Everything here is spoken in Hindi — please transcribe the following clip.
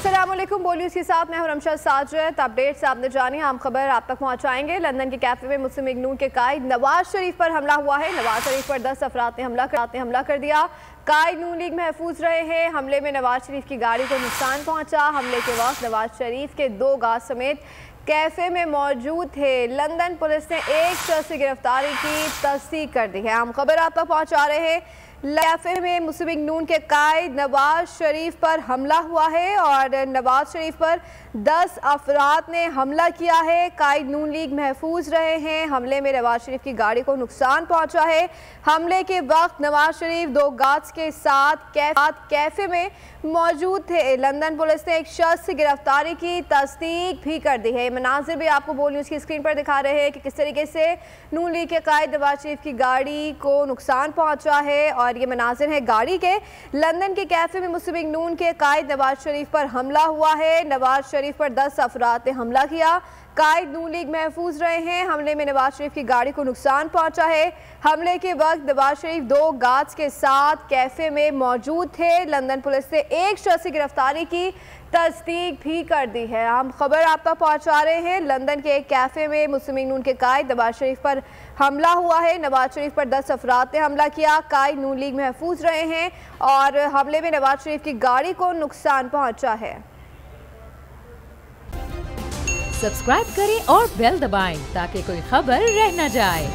अस्सलामुअलैकुम, बोलिए उसके साथ मैं हूं रमशा साजिद। अपडेट से आपने जानी हम खबर आप तक पहुंचाएंगे। लंदन के कैफे में मुस्लिम लीग नून के कायद नवाज शरीफ पर हमला हुआ है। नवाज शरीफ पर 10 अफराद ने हमला कर दिया। कायद नून लीग महफूज रहे हैं। हमले में नवाज शरीफ की गाड़ी को नुकसान पहुंचा। हमले के वक्त नवाज शरीफ के 2 गार्ड समेत कैफे में मौजूद थे। लंदन पुलिस ने एक शख्स की गिरफ्तारी की तस्दीक कर दी है। हम खबर आप तक पहुंचा रहे हैं। कैफे में मुस्लिम लीग नून के कायद नवाज शरीफ पर हमला हुआ है और नवाज शरीफ पर 10 अफराद ने हमला किया है। कायद नून लीग महफूज रहे हैं। हमले में नवाज शरीफ की गाड़ी को नुकसान पहुंचा है। हमले के वक्त नवाज शरीफ 2 गार्ड्स के साथ कैफे में मौजूद थे। लंदन पुलिस ने एक शख्स की गिरफ्तारी की तस्दीक भी कर दी है। मनाजिर भी आपको बोल न्यूज़ की स्क्रीन पर दिखा रहे हैं कि किस तरीके से नून लीग के कायद नवाज शरीफ की गाड़ी को नुकसान पहुंचा है। और ये मनाजिर है गाड़ी के। लंदन के कैफे में मुस्लिम लीग नून के कायद नवाज शरीफ पर हमला हुआ है। नवाज शरीफ पर 10 अफराद ने हमला किया। कायद नून लीग महफूज रहे हैं। हमले में नवाज शरीफ की गाड़ी को नुकसान पहुंचा है। हमले के वक्त नवाज शरीफ 2 गार्ड्स के साथ कैफे में मौजूद थे। लंदन पुलिस ने एक शख्स की गिरफ्तारी की तस्दीक भी कर दी है। हम खबर आप तक पहुंचा रहे हैं। लंदन के एक कैफे में मुस्लिम लीग नून के कायद नवाज शरीफ पर हमला हुआ है। नवाज शरीफ पर 10 अफराद ने हमला किया। कायद नून लीग महफूज रहे हैं और हमले में नवाज शरीफ की गाड़ी को नुकसान पहुंचा है। सब्सक्राइब करें और बेल दबाएं ताकि कोई खबर रह न जाए।